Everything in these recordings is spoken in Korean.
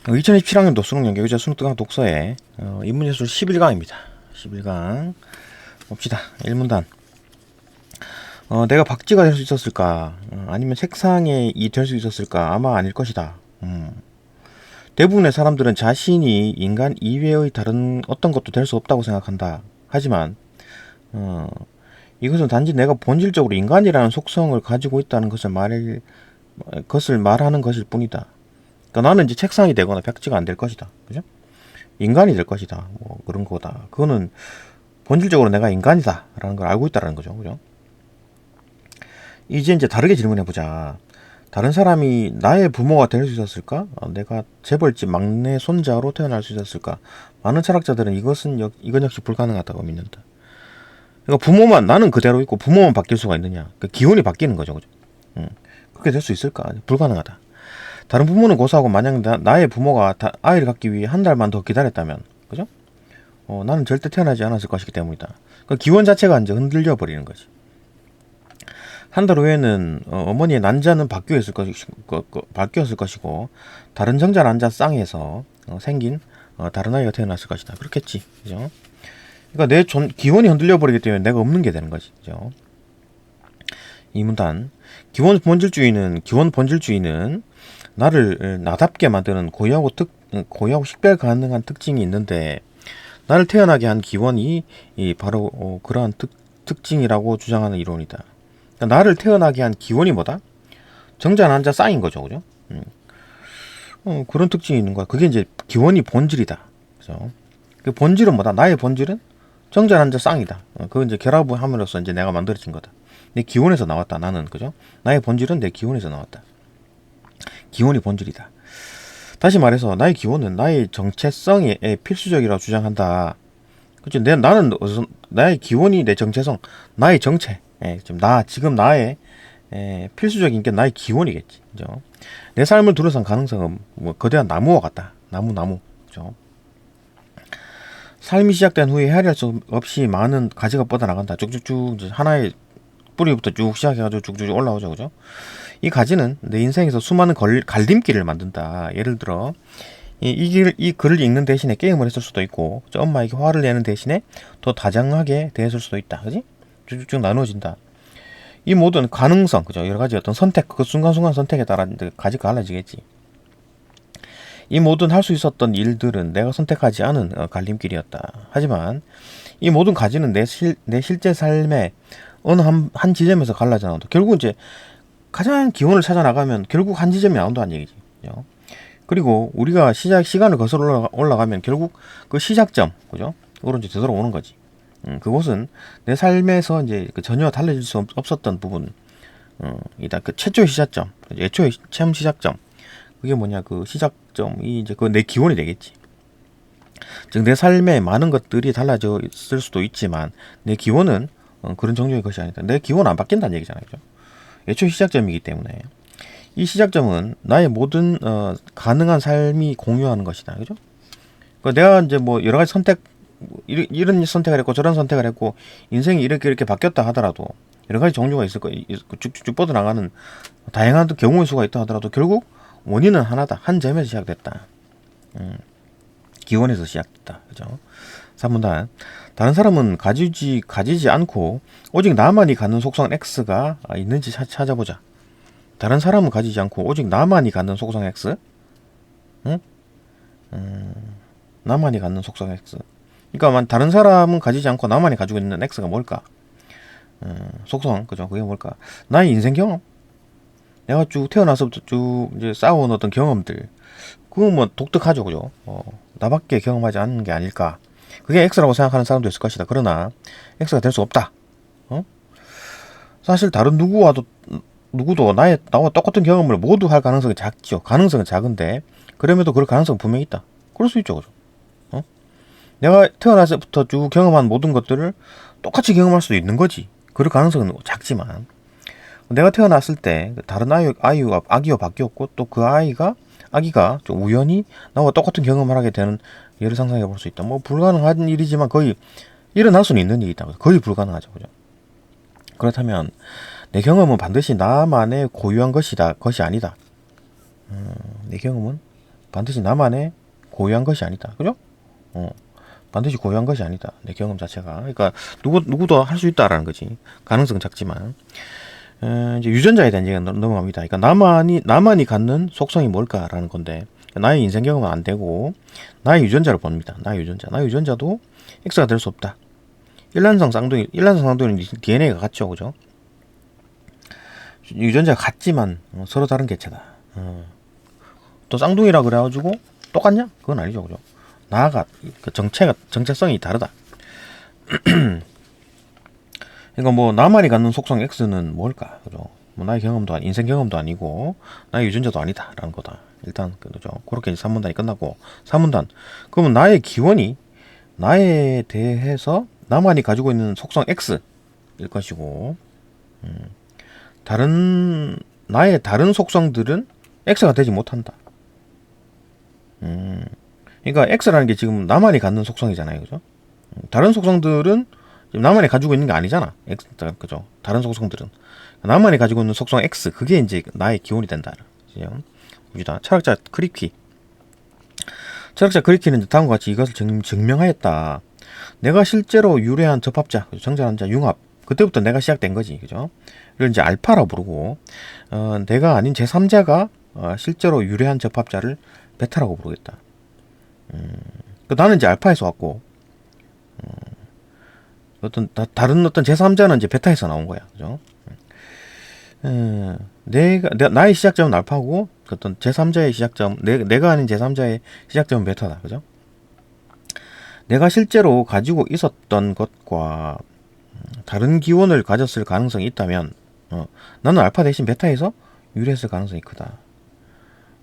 2027학년도 수능연계교재 수능특강 독서의 인문예술 11강입니다. 11강 봅시다. 1문단. 내가 박쥐가 될 수 있었을까? 아니면 책상에 이 될 수 있었을까? 아마 아닐 것이다. 대부분의 사람들은 자신이 인간 이외의 다른 어떤 것도 될 수 없다고 생각한다. 하지만 이것은 단지 내가 본질적으로 인간이라는 속성을 가지고 있다는 것을 말하는 것일 뿐이다. 그러니까 나는 이제 책상이 되거나 벽지가 안 될 것이다. 그죠? 인간이 될 것이다. 뭐 그런 거다. 그거는 본질적으로 내가 인간이다. 라는 걸 알고 있다는 거죠. 그죠? 이제 다르게 질문해 보자. 다른 사람이 나의 부모가 될 수 있었을까? 내가 재벌집 막내 손자로 태어날 수 있었을까? 많은 철학자들은 이건 역시 불가능하다고 믿는다. 그러니까 부모만, 나는 그대로 있고 부모만 바뀔 수가 있느냐? 그 기운이 바뀌는 거죠. 그죠? 그렇게 될 수 있을까? 불가능하다. 다른 부모는 고사하고 만약 나의 부모가 아이를 갖기 위해 한 달만 더 기다렸다면, 그죠? 나는 절대 태어나지 않았을 것이기 때문이다. 그 기원 자체가 이제 흔들려 버리는 거지. 한 달 후에는 어머니의 난자는 바뀌었을 것이고 다른 정자 난자 쌍에서 생긴 다른 아이가 태어났을 것이다. 그렇겠지, 그죠? 그러니까 내 기원이 흔들려 버리기 때문에 내가 없는 게 되는 거지, 그죠? 이 문단. 기원 본질주의는 나를 나답게 만드는 고유하고 식별 가능한 특징이 있는데, 나를 태어나게 한 기원이 바로 그러한 특징이라고 주장하는 이론이다. 그러니까 나를 태어나게 한 기원이 뭐다? 정자 난자 쌍인 거죠, 그죠? 그런 특징이 있는 거야. 그게 이제 기원이 본질이다. 그죠? 그 본질은 뭐다? 나의 본질은 정자 난자 쌍이다. 그거 이제 결합을 함으로써 이제 내가 만들어진 거다. 내 기원에서 나왔다. 나는, 그죠? 나의 본질은 내 기원에서 나왔다. 기원이 본질이다. 다시 말해서 나의 기원은 나의 정체성에 필수적이라고 주장한다. 그렇죠? 나의 기원이 내 정체성, 나의 정체, 지금 나의 필수적인 게 나의 기원이겠지. 그죠? 내 삶을 둘러싼 가능성은 뭐 거대한 나무와 같다. 나무, 그죠? 삶이 시작된 후에 헤아릴 수 없이 많은 가지가 뻗어나간다. 쭉쭉쭉 이제 하나의 뿌리부터 쭉 시작해가지고 쭉쭉 올라오죠, 그죠? 이 가지는 내 인생에서 수많은 갈림길을 만든다. 예를 들어 이 글을 읽는 대신에 게임을 했을 수도 있고, 엄마에게 화를 내는 대신에 더 다정하게 대했을 수도 있다. 그지? 쭉쭉쭉 나누어진다. 이 모든 가능성, 그죠? 여러 가지 어떤 선택, 그 순간순간 선택에 따라 가지가 달라지겠지. 이 모든 할 수 있었던 일들은 내가 선택하지 않은 갈림길이었다. 하지만 이 모든 가지는 내 실제 삶의 어느 한 지점에서 갈라져 나온다. 결국 이제 가장 기원을 찾아 나가면 결국 한 지점이 나온다는 얘기지. 그죠? 그리고 우리가 시간을 거슬러 올라가면 결국 그 시작점, 그죠? 으로 이제 되돌아오는 거지. 그곳은 내 삶에서 이제 전혀 달라질 수 없었던 부분, 이다. 그 최초의 시작점, 애초의 체험 시작점. 그게 뭐냐, 그 시작점이 이제 그 내 기원이 되겠지. 즉, 내 삶에 많은 것들이 달라져 있을 수도 있지만, 내 기원은 그런 종류의 것이 아니다. 내 기원은 안 바뀐다는 얘기잖아요. 그죠? 애초의 시작점이기 때문에. 이 시작점은 나의 모든 가능한 삶이 공유하는 것이다. 그죠? 그러니까 내가 이제 뭐 여러 가지 이런 선택을 했고 저런 선택을 했고 인생이 이렇게 바뀌었다 하더라도 여러 가지 종류가 있을 거예요. 쭉쭉쭉 뻗어나가는 다양한 경우의 수가 있다 하더라도 결국 원인은 하나다. 한 점에서 시작됐다. 기원에서 시작됐다. 그죠? 3문단. 다른 사람은 가지지 않고 오직 나만이 갖는 속성 X가 있는지 찾아보자. 다른 사람은 가지지 않고 오직 나만이 갖는 속성 X? 응? 나만이 갖는 속성 X. 그러니까 다른 사람은 가지지 않고 나만이 가지고 있는 X가 뭘까? 속성, 그죠? 그게 뭘까? 나의 인생 경험? 내가 쭉 태어나서부터 쭉 이제 쌓아온 어떤 경험들. 그거 뭐 독특하죠, 그죠? 나밖에 경험하지 않는 게 아닐까? 그게 X라고 생각하는 사람도 있을 것이다. 그러나 X가 될 수 없다. 사실 다른 누구도 나와 똑같은 경험을 모두 할 가능성이 작죠. 가능성은 작은데 그럼에도 그럴 가능성은 분명히 있다. 그럴 수 있죠, 그죠? 내가 태어나서부터 쭉 경험한 모든 것들을 똑같이 경험할 수도 있는 거지. 그럴 가능성은 작지만 내가 태어났을 때 다른 아기가 바뀌었고 또 그 아기가 좀 우연히 나와 똑같은 경험을 하게 되는 예를 상상해 볼 수 있다. 뭐 불가능한 일이지만 거의 일어날 수는 있는 일이다. 거의 불가능하죠, 그죠? 그렇다면 내 경험은 반드시 나만의 고유한 것이 아니다. 내 경험은 반드시 나만의 고유한 것이 아니다. 그죠? 반드시 고유한 것이 아니다. 내 경험 자체가. 그러니까 누구도 할 수 있다라는 거지. 가능성 작지만. 이제 유전자에 대한 얘기가 넘어갑니다. 그러니까 나만이 갖는 속성이 뭘까라는 건데, 나의 인생 경험은 안 되고 나의 유전자를 봅니다. 나의 유전자도 X가 될 수 없다. 일란성 쌍둥이는 DNA가 같죠, 그죠? 유전자가 같지만 서로 다른 개체다. 또 쌍둥이라 그래가지고 똑같냐? 그건 아니죠, 그죠? 나가 그 정체성이 다르다. 그러니까 뭐 나만이 갖는 속성 X는 뭘까, 그죠? 뭐 나의 경험도 인생 경험도 아니고 나의 유전자도 아니다라는 거다. 일단 그죠? 그렇게 3문단이 끝나고 4문단. 그러면 나의 기원이 나에 대해서 나만이 가지고 있는 속성 X일 것이고, 나의 다른 속성들은 X가 되지 못한다. 그러니까 X라는 게 지금 나만이 갖는 속성이잖아요, 그죠? 다른 속성들은 지금 나만이 가지고 있는 게 아니잖아, X, 그죠? 다른 속성들은 나만이 가지고 있는 속성 X, 그게 이제 나의 기원이 된다. 그죠? 철학자 크리키는 다음과 같이 이것을 증명하였다. 내가 실제로 유래한 접합자, 정자환자 융합, 그때부터 내가 시작된 거지, 그죠? 이걸 이제 알파라 부르고, 내가 아닌 제3자가 실제로 유래한 접합자를 베타라고 부르겠다. 나는 이제 알파에서 왔고, 다른 어떤 제3자는 이제 베타에서 나온 거야, 그죠? 나의 시작점은 알파고, 어떤 제3자의 시작점, 내가 아닌 제3자의 시작점은 베타다, 그죠? 내가 실제로 가지고 있었던 것과 다른 기원을 가졌을 가능성이 있다면, 나는 알파 대신 베타에서 유래했을 가능성이 크다.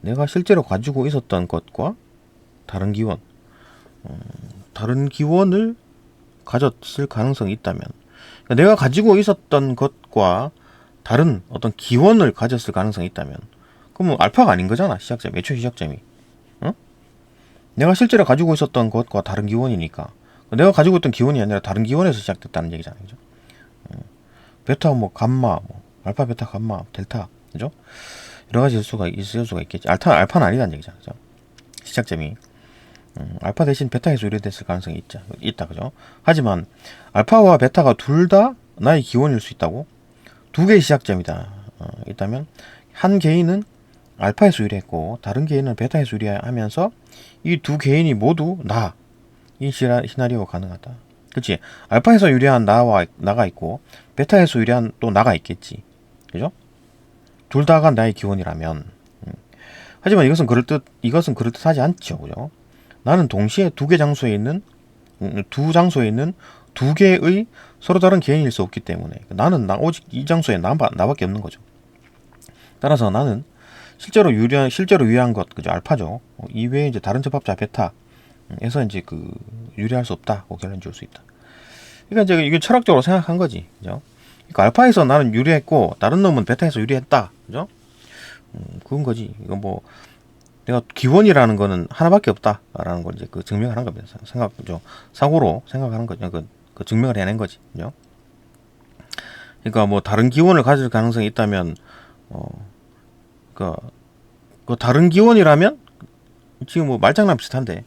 내가 실제로 가지고 있었던 것과 다른 기원을 가졌을 가능성이 있다면, 그러니까 내가 가지고 있었던 것과 다른 어떤 기원을 가졌을 가능성이 있다면, 그러면 알파가 아닌 거잖아, 시작점, 애초 시작점이. 내가 실제로 가지고 있었던 것과 다른 기원이니까, 내가 가지고 있던 기원이 아니라 다른 기원에서 시작됐다는 얘기잖아요, 그죠? 베타, 뭐 감마, 뭐 알파, 베타, 감마, 델타, 그죠? 여러 가지 있을 수가 있겠지. 알파는 아니다는 얘기잖아, 그죠? 시작점이. 알파 대신 베타에서 유래됐을 가능성이 있다, 그죠? 하지만 알파와 베타가 둘 다 나의 기원일 수 있다고? 두 개의 시작점이다. 있다면 한 개인은 알파에서 유래했고 다른 개인은 베타에서 유래하면서 이 두 개인이 모두 이 시나리오가 가능하다. 그치? 알파에서 유래한 나가 있고 베타에서 유래한 또 나가 있겠지, 그죠? 둘 다가 나의 기원이라면. 하지만 이것은 그럴듯하지 않죠, 그죠? 나는 동시에 두 장소에 있는 두 개의 서로 다른 개인일 수 없기 때문에 나는 오직 이 장소에 나밖에 없는 거죠. 따라서 나는 실제로 유래한 것, 그죠? 알파죠. 이외에 이제 다른 접합자 베타에서 이제 유래할 수 없다고 결론 지을 수 있다. 그러니까 이제 이게 철학적으로 생각한 거지, 그죠? 그러니까 알파에서 나는 유래했고 다른 놈은 베타에서 유래했다, 그죠? 그건 거지. 이건 뭐 내가 기원이라는 거는 하나밖에 없다라는 걸 이제 증명을 한 겁니다. 사고로 생각하는 거죠. 그 증명을 해낸 거지, 그죠? 그러니까 뭐 다른 기원을 가질 가능성이 있다면, 그 다른 기원이라면 지금 뭐 말장난 비슷한데,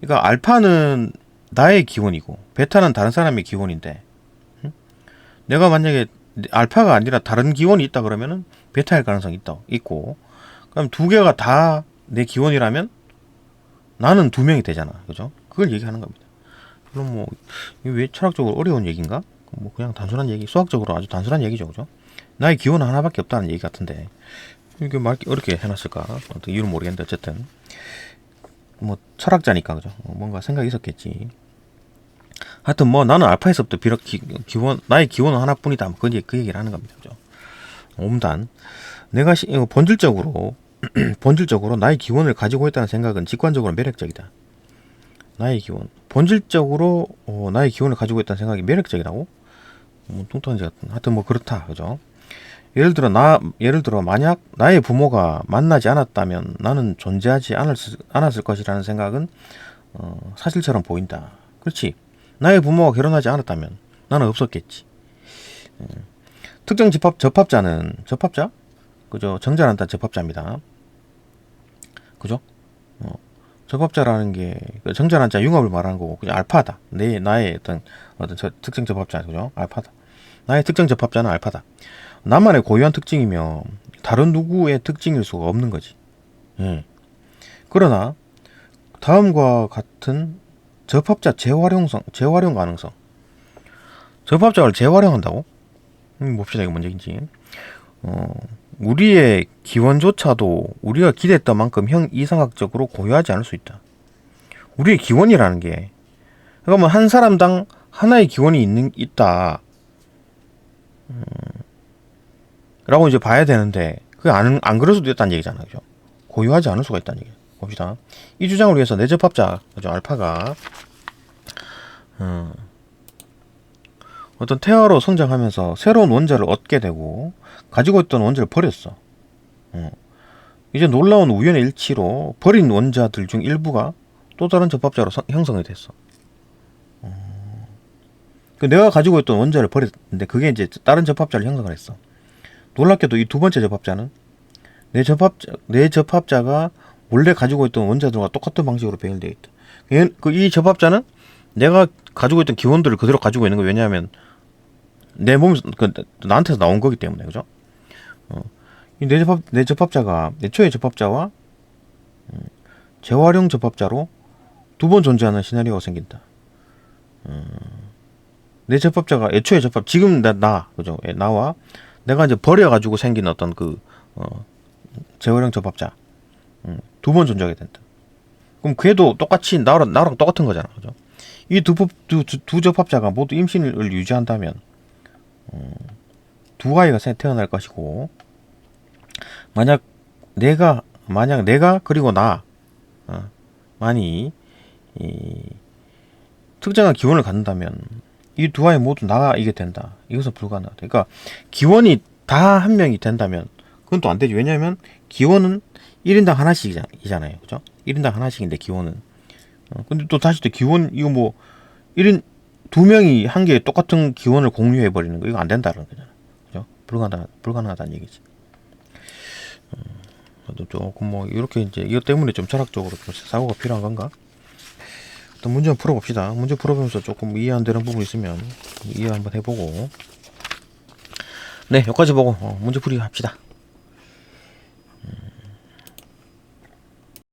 그러니까 알파는 나의 기원이고 베타는 다른 사람의 기원인데, 내가 만약에 알파가 아니라 다른 기원이 있다 그러면은 베타일 가능성이 있고, 그럼 두 개가 다 내 기원이라면 나는 두 명이 되잖아, 그죠? 그걸 얘기하는 겁니다. 그럼 뭐 이게 왜 철학적으로 어려운 얘기인가? 뭐 그냥 단순한 얘기, 수학적으로 아주 단순한 얘기죠, 그죠? 나의 기원은 하나밖에 없다는 얘기 같은데 이게 말 어렵게 해놨을까? 어떤 이유는 모르겠는데 어쨌든 뭐 철학자니까, 그죠? 뭔가 생각이 있었겠지. 하여튼 뭐 나는 알파에서부터 비록 나의 기원은 하나뿐이다, 뭐 그 얘기를 하는 겁니다, 그죠? 옴단 내가 본질적으로 나의 기원을 가지고 있다는 생각은 직관적으로 매력적이다. 나의 기원, 본질적으로 나의 기원을 가지고 있다는 생각이 매력적이라고? 뚱뚱한지 같은. 하여튼 뭐 그렇다, 그죠? 예를 들어 만약 나의 부모가 만나지 않았다면 나는 존재하지 않았을 것이라는 생각은 사실처럼 보인다. 그렇지? 나의 부모가 결혼하지 않았다면 나는 없었겠지. 특정 접합자? 그죠? 정자란다 접합자입니다. 그죠? 접합자라는 게 정전환자 융합을 말하는 거고 그냥 알파다. 나의 어떤 특정 접합자 그죠? 알파다. 나의 특정 접합자는 알파다. 나만의 고유한 특징이며 다른 누구의 특징일 수가 없는 거지. 예. 그러나 다음과 같은 접합자 재활용 가능성. 접합자를 재활용한다고? 봅시다 이거 뭔 얘기인지. 우리의 기원조차도 우리가 기대했던 만큼 이상학적으로 고유하지 않을 수 있다. 우리의 기원이라는 게 그러니까 한 사람당 하나의 기원이 있다. 라고 이제 봐야 되는데 그게 안 그럴 수도 있다는 얘기잖아요. 그죠? 고유하지 않을 수가 있다는 얘기예요. 봅시다. 이 주장을 위해서 내 접합자 그죠? 알파가 어떤 태아로 성장하면서 새로운 원자를 얻게 되고 가지고 있던 원자를 버렸어. 이제 놀라운 우연의 일치로 버린 원자들 중 일부가 또 다른 접합자로 형성이 됐어. 내가 가지고 있던 원자를 버렸는데 그게 이제 다른 접합자를 형성을 했어. 놀랍게도 이 두 번째 접합자는 내 접합자가 원래 가지고 있던 원자들과 똑같은 방식으로 배열되어 있다. 이 접합자는 내가 가지고 있던 기원들을 그대로 가지고 있는 거예요. 왜냐하면 내 몸에서 나한테서 나온 거기 때문에 그죠? 내 접합자가 애초의 접합자와 재활용 접합자로 두 번 존재하는 시나리오가 생긴다. 내 접합자가 애초의 지금 그죠? 나와 내가 이제 버려가지고 생긴 어떤 재활용 접합자 두 번 존재하게 된다. 그럼 걔도 똑같이 나랑 똑같은 거잖아, 그죠? 이 두 접합자가 모두 임신을 유지한다면 두 아이가 태어날 것이고 만약 내가 그리고 만이 특정한 기원을 갖는다면 이 두 아이 모두 나이게 된다. 이것은 불가능하다. 그러니까 기원이 다 한 명이 된다면 그건 또 안 되지. 왜냐하면 기원은 1인당 하나씩이잖아요. 그죠? 1인당 하나씩인데 기원은. 근데 또 다시 또 기원 이거 뭐 1인 두 명이 한 개의 똑같은 기원을 공유해 버리는 거 이거 안 된다는 거잖아. 그죠? 불가능하다는 얘기지. 조금 뭐 이렇게 이제 이것 때문에 좀 철학적으로 좀 사고가 필요한 건가? 일단 문제 한번 풀어봅시다. 문제 풀어보면서 조금 이해 안 되는 부분 있으면 이해 한번 해보고 네 여기까지 보고 문제 풀이 합시다.